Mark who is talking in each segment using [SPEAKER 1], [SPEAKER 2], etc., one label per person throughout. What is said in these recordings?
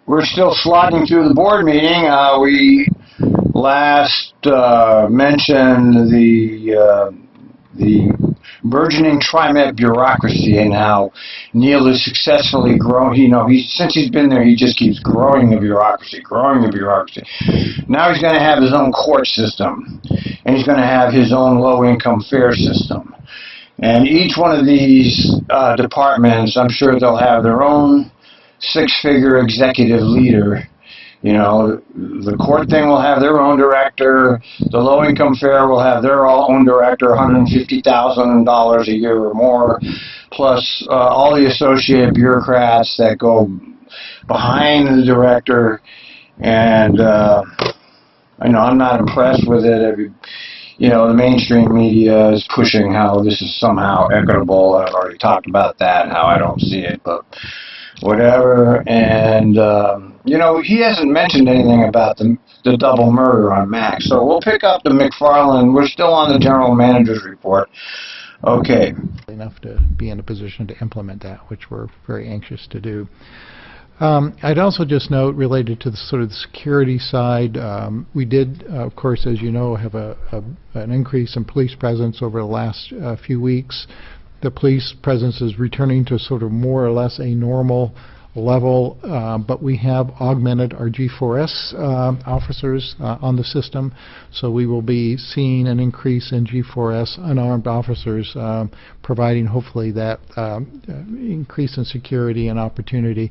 [SPEAKER 1] we're still slogging through the board meeting. We last mentioned the burgeoning Trimet bureaucracy and how Neil is successfully growing. Since he's been there, he just keeps growing the bureaucracy, growing the bureaucracy. Now he's going to have his own court system, and he's going to have his own low-income fare system. And each one of these departments, I'm sure they'll have their own six-figure executive leader. The court thing will have their own director. The low-income fare will have their own director, $150,000 a year or more, plus all the associated bureaucrats that go behind the director. And I'm not impressed with it. The mainstream media is pushing how this is somehow equitable. I've already talked about that and how I don't see it, but whatever. And he hasn't mentioned anything about the double murder on Max. So we'll pick up the McFarland. We're still on the general manager's report. Okay.
[SPEAKER 2] Enough to be in a position to implement that, which we're very anxious to do. I'd also just note, related to the sort of the security side, we did, of course, as you know, have an increase in police presence over the last few weeks. The police presence is returning to sort of more or less a normal level, but we have augmented our G4S officers on the system, so we will be seeing an increase in G4S unarmed officers, providing hopefully that increase in security and opportunity.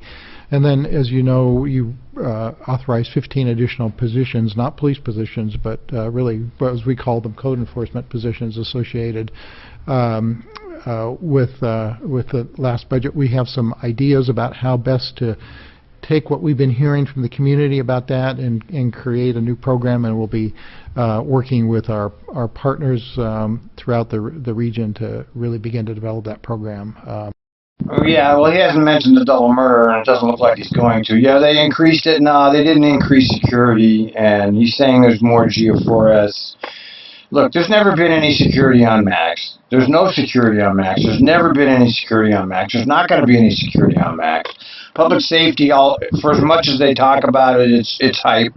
[SPEAKER 2] And then, as you know, you authorized 15 additional positions, not police positions, but really, as we call them, code enforcement positions associated with the last budget. We have some ideas about how best to take what we've been hearing from the community about that and create a new program, and we'll be working with our partners throughout the region to really begin to develop that program.
[SPEAKER 1] Oh, yeah, well, he hasn't mentioned the double murder, and it doesn't look like he's going to. Yeah, they increased it. No, they didn't increase security, and he's saying there's more G4S. Look, there's never been any security on Max. There's no security on Max. There's never been any security on Max. There's not going to be any security on Max. Public safety, for as much as they talk about it, it's hype.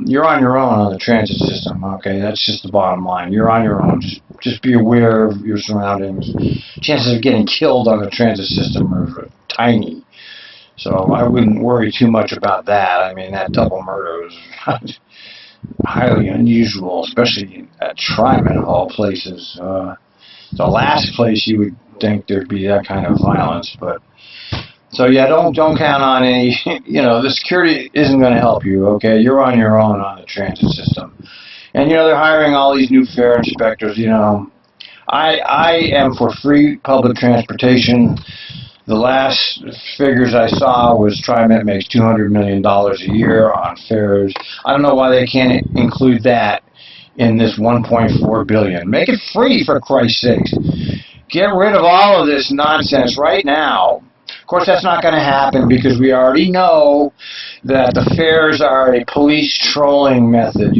[SPEAKER 1] You're on your own on the transit system, okay? That's just the bottom line. You're on your own. Just be aware of your surroundings. Chances of getting killed on the transit system are tiny. So I wouldn't worry too much about that. I mean, that double murder was highly unusual, especially at Trimet of all places. The last place you would think there'd be that kind of violence, but so yeah, don't count on any. The security isn't going to help you. Okay, you're on your own on the transit system, and they're hiring all these new fare inspectors. I am for free public transportation. The last figures I saw was Trimet makes $200 million a year on fares. I don't know why they can't include that in this $1.4 billion. Make it free, for Christ's sakes. Get rid of all of this nonsense right now. Of course, that's not going to happen because we already know that the fares are a police trolling method.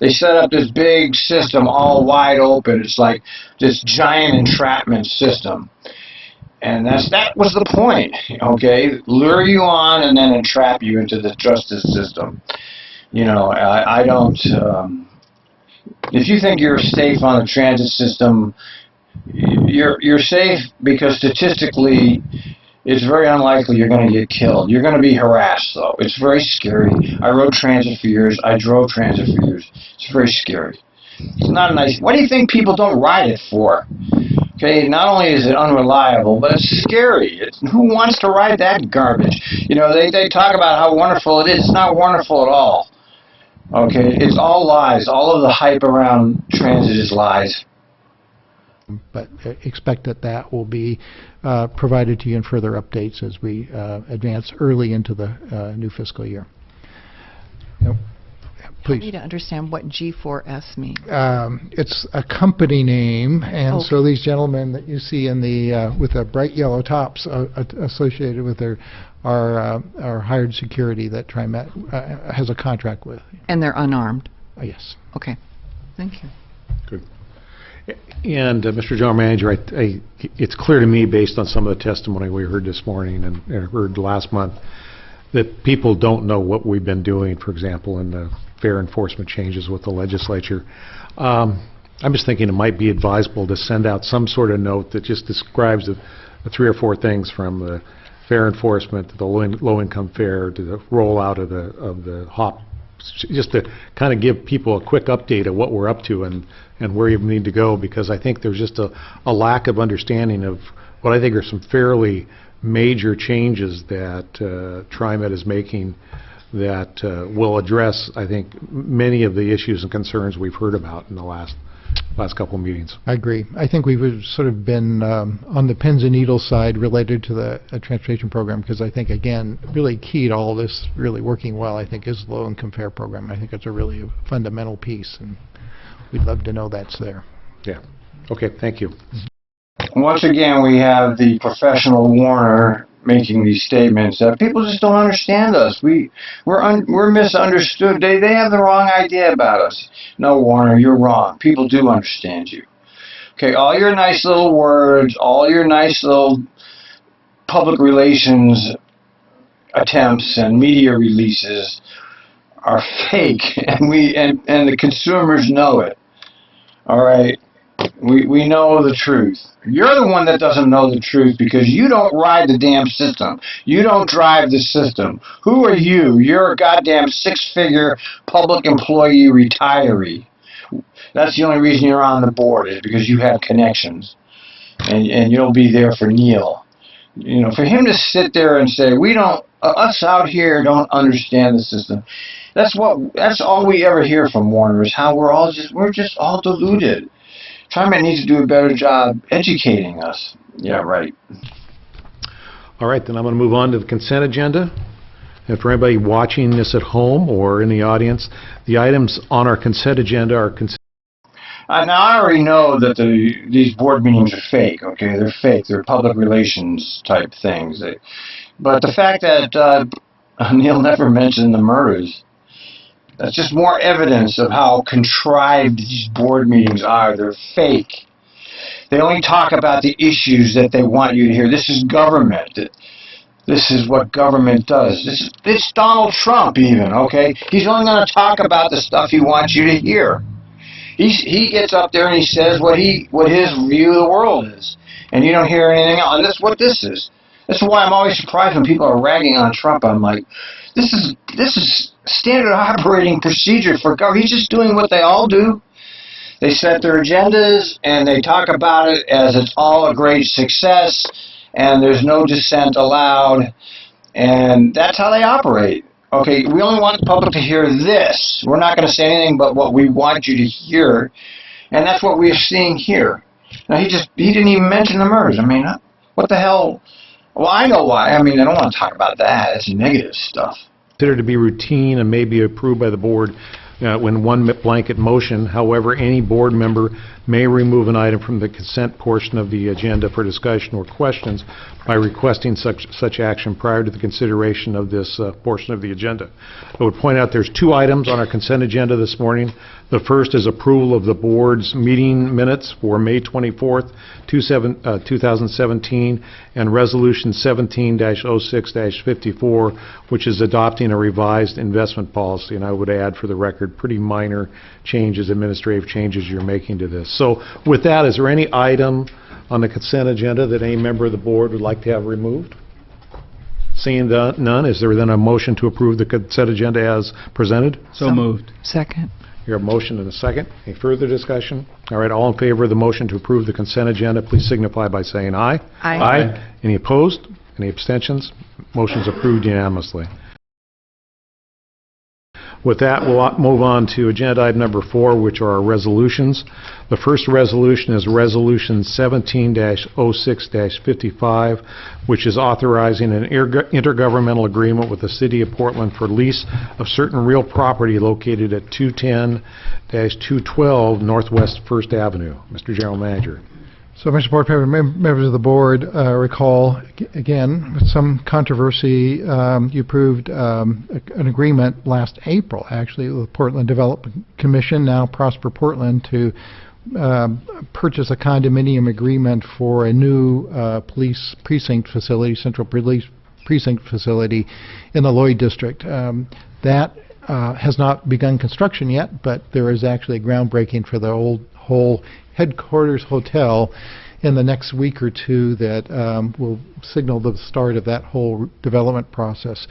[SPEAKER 1] They set up this big system all wide open. It's like this giant entrapment system. And that was the point, okay? Lure you on and then entrap you into the justice system. I don't... if you think you're safe on the transit system, you're safe because statistically, it's very unlikely you're going to get killed. You're going to be harassed, though. It's very scary. I rode transit for years. I drove transit for years. It's very scary. It's not a nice... What do you think people don't ride it for? Okay, not only is it unreliable, but it's scary. Who wants to ride that garbage? They talk about how wonderful it is. It's not wonderful at all. Okay, it's all lies. All of the hype around transit is lies.
[SPEAKER 2] But expect that will be provided to you in further updates as we advance early into the new fiscal year. Yep. Please.
[SPEAKER 3] I need to understand what G4S means.
[SPEAKER 2] It's a company name, and okay. So these gentlemen that you see in the with the bright yellow tops associated with their are hired security that Trimet has a contract with.
[SPEAKER 3] And they're unarmed?
[SPEAKER 2] Yes.
[SPEAKER 3] Okay. Thank you.
[SPEAKER 4] Good. And Mr. General Manager, it's clear to me, based on some of the testimony we heard this morning and heard last month, that people don't know what we've been doing, for example, in the fare enforcement changes with the legislature. I'm just thinking it might be advisable to send out some sort of note that just describes the 3 or 4 things from the fare enforcement to the low-income fare to the rollout of the HOP, just to kind of give people a quick update of what we're up to and where you need to go, because I think there's just a lack of understanding of what I think are some fairly major changes that TriMet is making that will address, I think, many of the issues and concerns we've heard about in the last couple of meetings.
[SPEAKER 2] I agree. I think we've sort of been on the pins and needles side related to the transportation program, because I think, again, really key to all this really working well, I think, is the low-income fare program. I think it's a really fundamental piece, and we'd love to know that's there.
[SPEAKER 4] Yeah. Okay, thank you.
[SPEAKER 1] Once again, we have the professional Warner making these statements that people just don't understand us. We're misunderstood. They have the wrong idea about us. No, Warner, you're wrong. People do understand you. Okay, all your nice little words, all your nice little public relations attempts and media releases are fake, and the consumers know it. All right. We know the truth. You're the one that doesn't know the truth because you don't ride the damn system. You don't drive the system. Who are you? You're a goddamn 6-figure public employee retiree. That's the only reason you're on the board, is because you have connections. And you'll be there for Neil. You know, for him to sit there and say, us out here don't understand the system. That's all we ever hear from Warner, is how we're just all deluded. TriMet needs to do a better job educating us. Yeah, right.
[SPEAKER 4] All right, then I'm going to move on to the consent agenda. And for anybody watching this at home or in the audience, the items on our consent agenda are
[SPEAKER 1] now, I already know that these board meetings are fake, okay? They're fake. They're public relations type things. But the fact that Neil never mentioned the murders, that's just more evidence of how contrived these board meetings are. They're fake. They only talk about the issues that they want you to hear. This is government. This is what government does. It's Donald Trump even, okay? He's only going to talk about the stuff he wants you to hear. He gets up there and he says what his view of the world is. And you don't hear anything else. And that's what this is. That's why I'm always surprised when people are ragging on Trump. I'm like, this is standard operating procedure for government. He's just doing what they all do. They set their agendas and they talk about it as it's all a great success and there's no dissent allowed, and that's how they operate. Okay, we only want the public to hear this. We're not going to say anything but what we want you to hear, and that's what we're seeing here. Now, he didn't even mention the murders. I mean, what the hell? Well, I know why. I mean, I don't want to talk about that. It's negative stuff.
[SPEAKER 4] Considered to be routine and may be approved by the board when one blanket motion. However, any board member may remove an item from the consent portion of the agenda for discussion or questions by requesting such action prior to the consideration of this portion of the agenda. I would point out there's 2 items on our consent agenda this morning. The first is approval of the board's meeting minutes for May 24th, 2017, and Resolution 17-06-54, which is adopting a revised investment policy. And I would add, for the record, pretty minor changes, administrative changes you're making to this. So with that, is there any item on the consent agenda that any member of the board would like to have removed? Seeing none, is there then a motion to approve the consent agenda as presented?
[SPEAKER 5] So moved.
[SPEAKER 3] Second.
[SPEAKER 4] You have a motion and a second. Any further discussion? All right, all in favor of the motion to approve the consent agenda, please signify by saying aye.
[SPEAKER 3] Aye.
[SPEAKER 4] Aye. Any opposed? Any abstentions? Motion's approved unanimously. With that, we'll move on to agenda item number 4, which are our resolutions. The first resolution is Resolution 17-06-55, which is authorizing an intergovernmental agreement with the City of Portland for lease of certain real property located at 210-212 Northwest 1st Avenue. Mr. General Manager.
[SPEAKER 2] So, Mr. Board Member, members of the board, recall, again, with some controversy, you approved an agreement last April, actually, with Portland Development Commission, now Prosper Portland, to purchase a condominium agreement for a new police precinct facility, Central Police precinct facility in the Lloyd District. That has not begun construction yet, but there is actually groundbreaking for the whole headquarters hotel in the next week or two that will signal the start of that whole development process.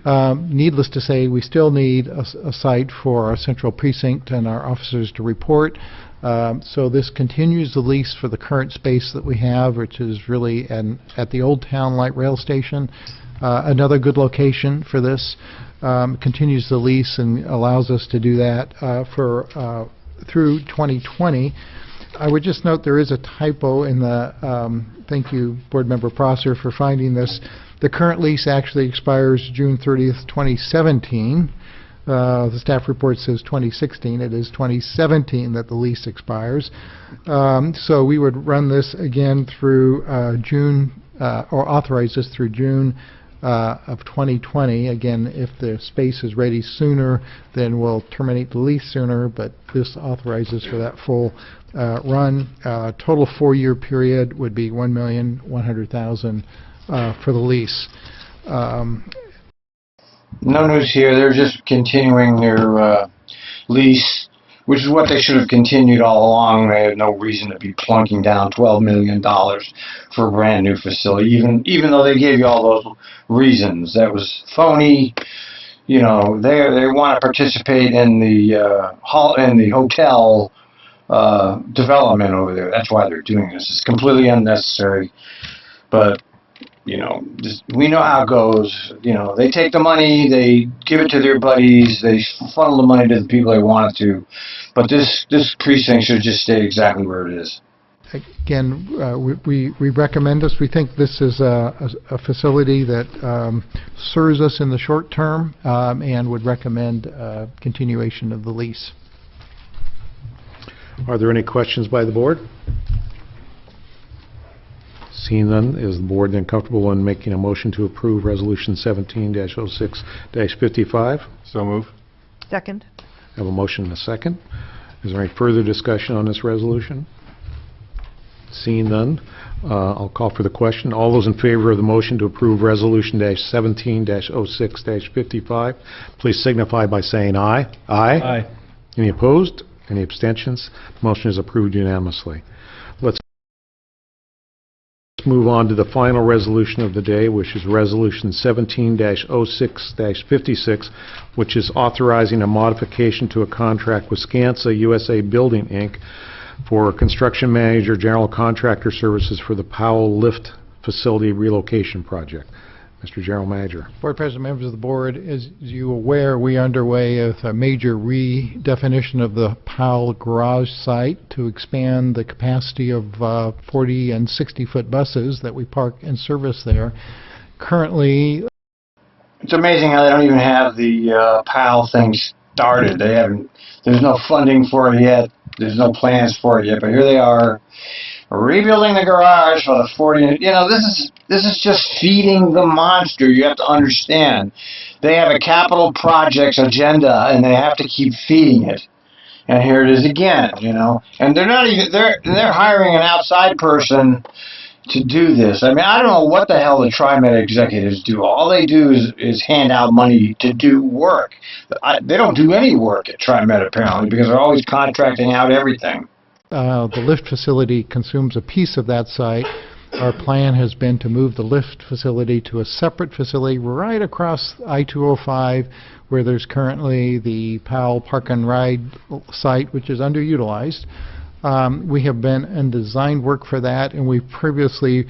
[SPEAKER 2] Needless to say, we still need a site for our central precinct and our officers to report. So this continues the lease for the current space that we have, which is really at the Old Town Light Rail Station. Another good location for this. Continues the lease and allows us to do that through 2020. I would just note there is a typo in the, thank you, Board Member Prosser, for finding this. The current lease actually expires June 30th, 2017. The staff report says 2016. It is 2017 that the lease expires. So we would run this again through June, or authorize this through June of 2020. Again, if the space is ready sooner, then we'll terminate the lease sooner, but this authorizes for that full run. Total 4-year period would be $1,100,000 for the lease.
[SPEAKER 1] No news here. They're just continuing their lease, which is what they should have continued all along. They had no reason to be plunking down $12 million for a brand new facility, even though they gave you all those reasons. That was phony. You know, they want to participate in the hotel development over there. That's why they're doing this. It's completely unnecessary. But you know, we know how it goes. You know, they take the money, they give it to their buddies, they funnel the money to the people they want it to. But this precinct should just stay exactly where it is.
[SPEAKER 2] Again, we recommend this. We think this is a facility that serves us in the short term and would recommend continuation of the lease.
[SPEAKER 4] Are there any questions by the board? Seeing none, is the board then comfortable in making a motion to approve Resolution 17-06-55?
[SPEAKER 5] So move.
[SPEAKER 3] Second.
[SPEAKER 4] I have a motion and a second. Is there any further discussion on this resolution? Seeing none, I'll call for the question. All those in favor of the motion to approve Resolution 17-06-55, please signify by saying aye. Aye.
[SPEAKER 5] Aye.
[SPEAKER 4] Any opposed? Any abstentions? The motion is approved unanimously. Let's move on to the final resolution of the day, which is Resolution 17-06-56, which is authorizing a modification to a contract with Skansa USA Building, Inc. for construction manager general contractor services for the Powell Lift Facility Relocation Project. Mr. General Manager.
[SPEAKER 2] Board President, members of the board, as you are aware, we are underway with a major redefinition of the Powell garage site to expand the capacity of 40 and 60-foot buses that we park and service there. Currently,
[SPEAKER 1] It's amazing how they don't even have the PAL thing started. They haven't. There's no funding for it yet. There's no plans for it yet. But here they are, rebuilding the garage for the 40. You know, this is just feeding the monster. You have to understand. They have a capital projects agenda, and they have to keep feeding it. And here it is again. You know, and they're not even. They're hiring an outside person to do this. I mean, I don't know what the hell the TriMet executives do. All they do is hand out money to do work. They don't do any work at TriMet, apparently, because they're always contracting out everything.
[SPEAKER 2] the lift facility consumes a piece of that site. Our plan has been to move the lift facility to a separate facility right across I-205, where there's currently the Powell Park and Ride site, which is underutilized. We have been in design work for that, and we've previously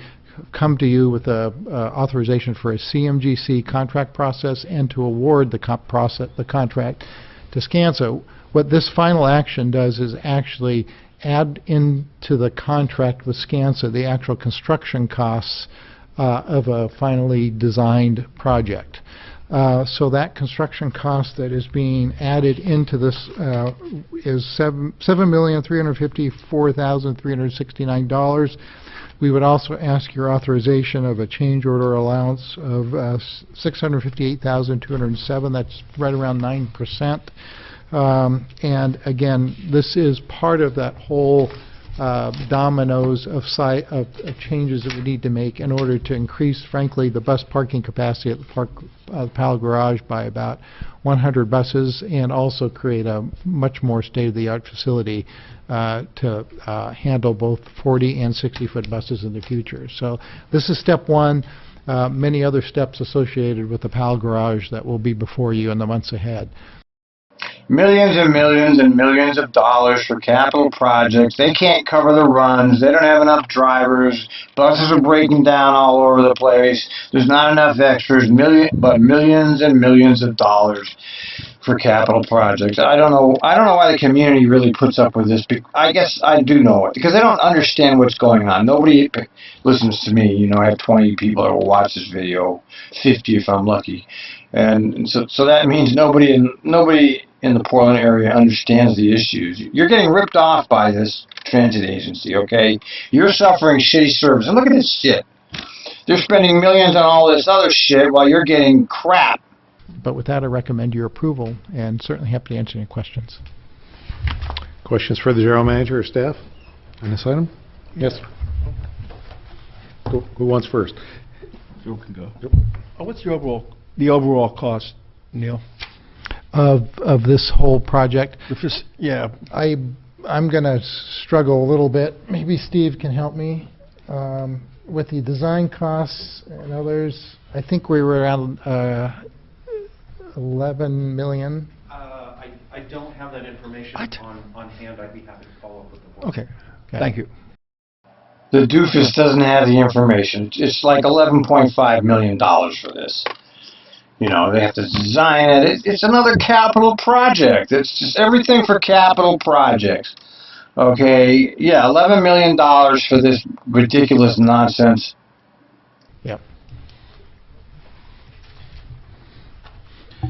[SPEAKER 2] come to you with a authorization for a CMGC contract process and to award the contract to Skansa. What this final action does is actually add into the contract with Skansa the actual construction costs of a finally designed project. So that construction cost that is being added into this is $7,354,369. We would also ask your authorization of a change order allowance of $658,207. That's right around 9%. And again, this is part of that whole dominoes of changes that we need to make in order to increase, frankly, the bus parking capacity at the Powell Garage by about 100 buses, and also create a much more state-of-the-art facility to handle both 40 and 60-foot buses in the future. So this is step one. Many other steps associated with the Powell Garage that will be before you in the months ahead.
[SPEAKER 1] Millions and millions and millions of dollars for capital projects. They can't cover the runs. They don't have enough drivers. Buses are breaking down all over the place. There's not enough extras. But millions and millions of dollars for capital projects. I don't know why the community really puts up with this. I guess I do know it, because they don't understand what's going on. Nobody listens to me. You know, I have 20 people that will watch this video, 50 if I'm lucky, and so that means nobody in the Portland area understands the issues. You're getting ripped off by this transit agency, okay? You're suffering shitty service. And look at this shit. They're spending millions on all this other shit while you're getting crap.
[SPEAKER 2] But with that, I recommend your approval, and certainly happy to answer any questions.
[SPEAKER 4] Questions for the general manager or staff on this item? Yes. Who wants first?
[SPEAKER 5] Joe can go.
[SPEAKER 4] Yep.
[SPEAKER 5] What's the overall cost, Neil?
[SPEAKER 2] Of this whole project?
[SPEAKER 5] Yeah.
[SPEAKER 2] I'm going to struggle a little bit. Maybe Steve can help me with the design costs and others. I think we were around 11 million.
[SPEAKER 6] I don't have that information on hand. I'd be happy to follow up with the board.
[SPEAKER 5] Okay. Thank you.
[SPEAKER 1] The doofus doesn't have the information. It's like $11.5 million for this. You know, they have to design it. It's another capital project. It's just everything for capital projects. Okay, yeah, $11 million for this ridiculous nonsense.
[SPEAKER 2] Yep.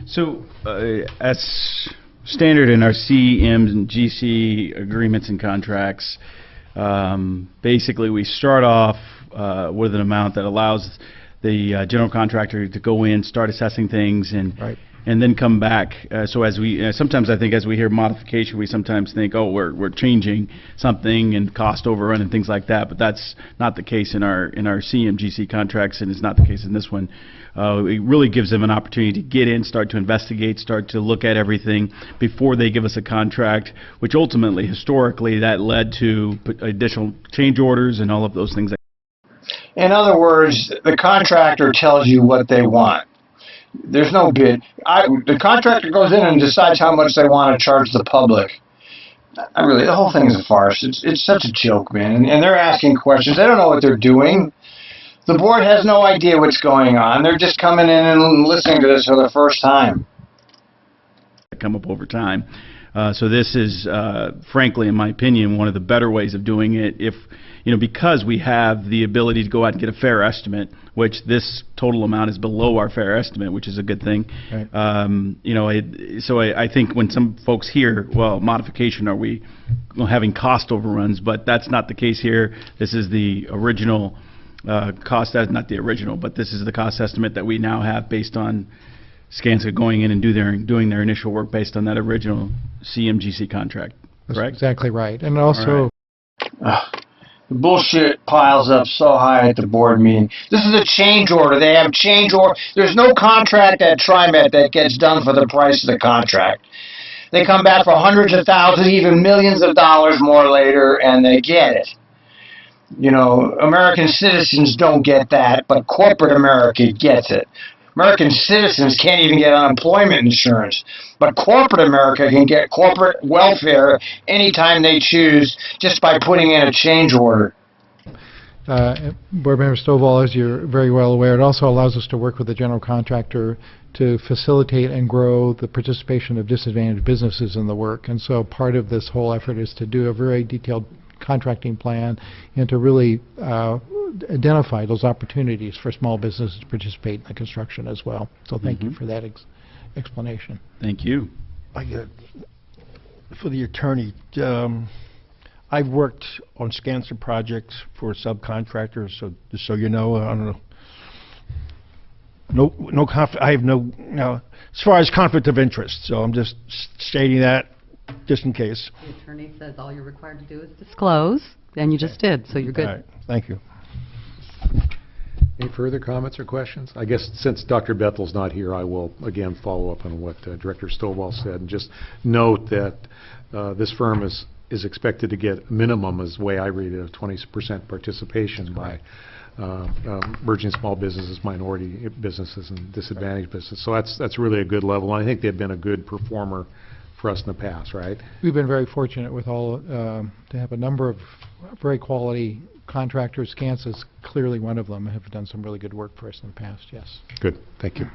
[SPEAKER 7] So, as standard in our CMs and GC agreements and contracts, basically we start off with an amount that allows the general contractor to go in, start assessing things, and
[SPEAKER 2] Right.
[SPEAKER 7] and then come back. So as we sometimes I think as we hear modification, we sometimes think, oh, we're changing something and cost overrun and things like that. But that's not the case in our CMGC contracts, and it's not the case in this one. It really gives them an opportunity to get in, start to investigate, start to look at everything before they give us a contract, which ultimately, historically, that led to additional change orders and all of those things.
[SPEAKER 1] In other words, the contractor tells you what they want. There's no bid. The contractor goes in and decides how much they want to charge the public. The whole thing is a farce. It's such a joke, man. And they're asking questions. They don't know what they're doing. The board has no idea what's going on. They're just coming in and listening to this for the first time.
[SPEAKER 7] Come up over time. So this is, frankly, in my opinion, one of the better ways of doing it. If because we have the ability to go out and get a fair estimate, which this total amount is below our fair estimate, which is a good thing.
[SPEAKER 2] Right.
[SPEAKER 7] So I think when some folks hear, well, modification, are we having cost overruns? But that's not the case here. This is the original cost, not the original, but this is the cost estimate that we now have based on Skanska going in and doing their initial work based on that original CMGC contract.
[SPEAKER 2] That's
[SPEAKER 7] correct?
[SPEAKER 2] exactly right. And also,
[SPEAKER 1] The bullshit piles up so high at the board meeting. This is a change order. They have change order. There's no contract at Trimet that gets done for the price of the contract. They come back for hundreds of thousands, even millions of dollars more later, and they get it. American citizens don't get that, but corporate America gets it. American citizens can't even get unemployment insurance, but corporate America can get corporate welfare anytime they choose just by putting in a change order.
[SPEAKER 2] Board Member Stovall, as you're very well aware, it also allows us to work with the general contractor to facilitate and grow the participation of disadvantaged businesses in the work. And so part of this whole effort is to do a very detailed contracting plan and to really identify those opportunities for small businesses to participate in the construction as well. So thank you for that explanation.
[SPEAKER 7] Thank you.
[SPEAKER 5] For the attorney, I've worked on Skanska projects for subcontractors, so just so you know, I don't know. I have no, as far as conflict of interest, so I'm just stating that just in case.
[SPEAKER 8] The attorney says all you're required to do is disclose
[SPEAKER 3] And you just did, so you're
[SPEAKER 5] All
[SPEAKER 3] good.
[SPEAKER 5] right, thank you.
[SPEAKER 4] Any further comments or questions? I guess since Dr. Bethel's not here, I will again follow up on what Director Stovall said, and just note that this firm is expected to get a minimum, is the way I read it, of 20% participation by emerging small businesses, minority businesses, and disadvantaged businesses. So that's really a good level. And I think they've been a good performer for us in the past, right?
[SPEAKER 2] We've been very fortunate with all, to have a number of very quality contractors. Kansas, clearly one of them, have done some really good work for us in the past, yes.
[SPEAKER 4] Good, thank you.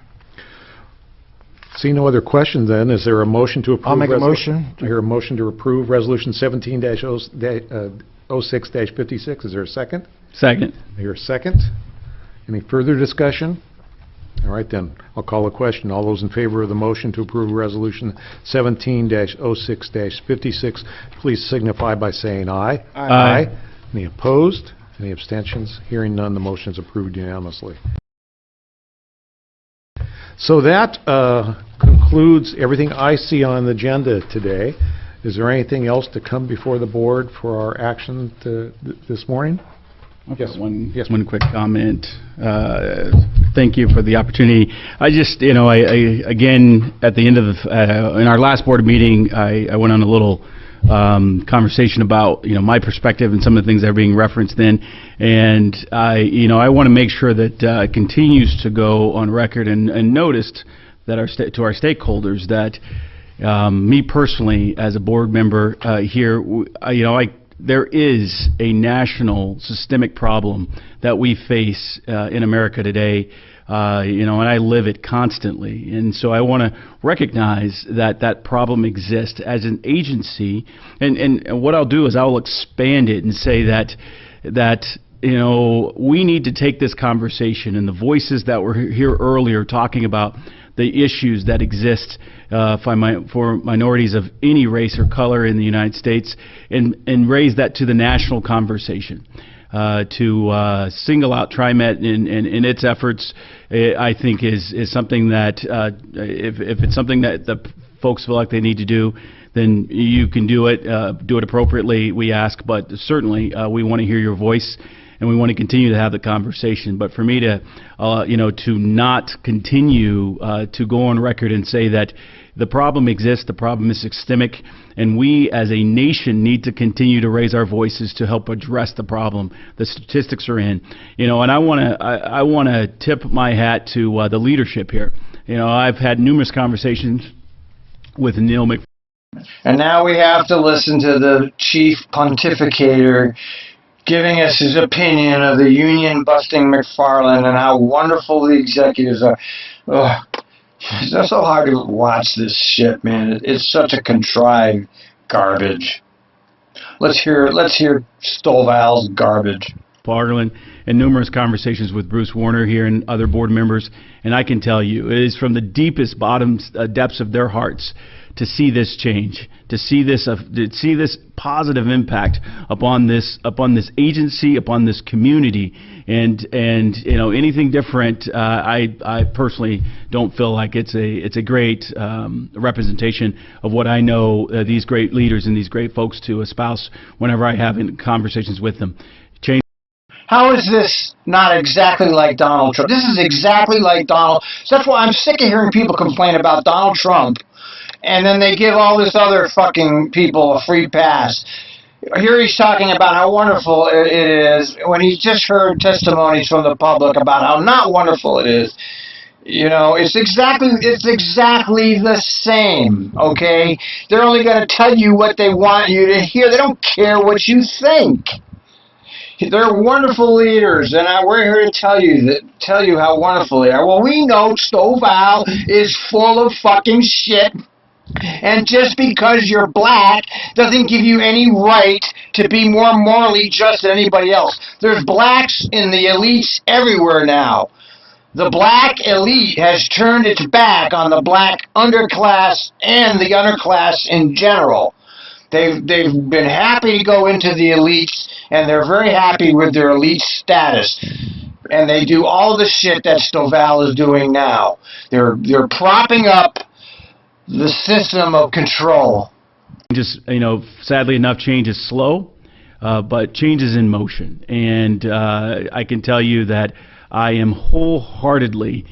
[SPEAKER 4] Seeing no other questions then, is there a motion to approve?
[SPEAKER 5] I'll make a motion.
[SPEAKER 4] I hear a motion to approve Resolution 17-06-56. Is there a second?
[SPEAKER 7] Second.
[SPEAKER 4] I hear a second. Any further discussion? All right, then, I'll call a question. All those in favor of the motion to approve Resolution 17-06-56, please signify by saying aye.
[SPEAKER 7] Aye.
[SPEAKER 4] Any opposed? Any abstentions? Hearing none, the motion is approved unanimously. So that concludes everything I see on the agenda today. Is there anything else to come before the board for our action this morning? Yes.
[SPEAKER 7] One quick comment. Thank you for the opportunity. I just, again, at the end of in our last board meeting, I went on a little conversation about, my perspective and some of the things that are being referenced then. And I want to make sure that it continues to go on record and noticed that to our stakeholders that me personally, as a board member here, there is a national systemic problem that we face in America today, and I live it constantly. And so I want to recognize that problem exists as an agency. And what I'll do is I'll expand it and say that we need to take this conversation and the voices that were here earlier talking about the issues that exist for minorities of any race or color in the United States, and raise that to the national conversation. To single out TriMet in its efforts, I think is something that if it's something that the folks feel like they need to do, then you can do it appropriately, we ask, but certainly we want to hear your voice. And we want to continue to have the conversation. But for me to not continue to go on record and say that the problem exists, the problem is systemic, and we as a nation need to continue to raise our voices to help address the problem. The statistics are in, and I want to tip my hat to the leadership here. I've had numerous conversations with Neil Mc.
[SPEAKER 1] And now we have to listen to the chief pontificator giving us his opinion of the union-busting McFarland and how wonderful the executives are. Ugh. It's so hard to watch this shit, man. It's such a contrived garbage. Let's hear Stovall's garbage.
[SPEAKER 7] Parlin and numerous conversations with Bruce Warner here and other board members, and I can tell you, it is from the deepest depths of their hearts to see this change, to see this positive impact upon this agency, upon this community, and anything different, I personally don't feel like it's a great representation of what I know these great leaders and these great folks to espouse whenever I have conversations with them.
[SPEAKER 1] How is this not exactly like Donald Trump? This is exactly like Donald. So that's why I'm sick of hearing people complain about Donald Trump, and then they give all this other fucking people a free pass. Here he's talking about how wonderful it is when he's just heard testimonies from the public about how not wonderful it is. It's exactly the same, okay? They're only going to tell you what they want you to hear. They don't care what you think. They're wonderful leaders, and we're here to tell you how wonderful they are. Well, we know Stovall is full of fucking shit, and just because you're black doesn't give you any right to be more morally just than anybody else. There's blacks in the elites everywhere now. The black elite has turned its back on the black underclass and the underclass in general. They've been happy to go into the elites, and they're very happy with their elite status. And they do all the shit that Stovall is doing now. They're propping up the system of control.
[SPEAKER 7] Just, sadly enough, change is slow. but change is in motion. And I can tell you that I am wholeheartedly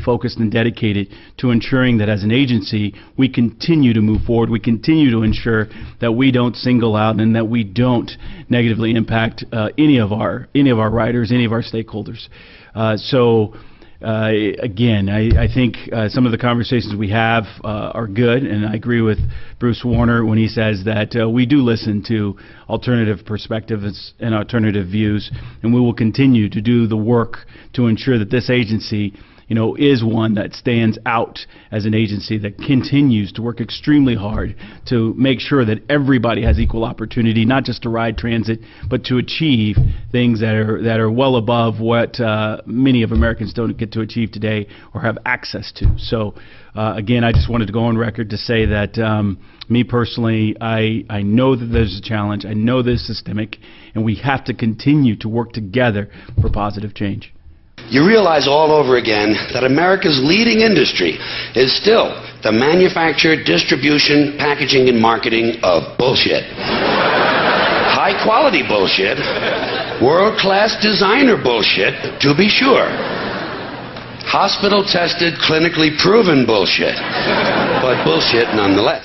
[SPEAKER 7] focused and dedicated to ensuring that as an agency, we continue to move forward. We continue to ensure that we don't single out and that we don't negatively impact any of our riders, any of our stakeholders. Again, I think some of the conversations we have are good, and I agree with Bruce Warner when he says that we do listen to alternative perspectives and alternative views, and we will continue to do the work to ensure that this agency, you know, is one that stands out as an agency that continues to work extremely hard to make sure that everybody has equal opportunity, not just to ride transit, but to achieve things that are well above what many of Americans don't get to achieve today or have access to. So, again, I just wanted to go on record to say that me personally, I know that there's a challenge. I know there's systemic, and we have to continue to work together for positive change.
[SPEAKER 8] You realize all over again that America's leading industry is still the manufacture, distribution, packaging, and marketing of bullshit. High-quality bullshit, world-class designer bullshit, to be sure. Hospital-tested, clinically proven bullshit, but bullshit nonetheless.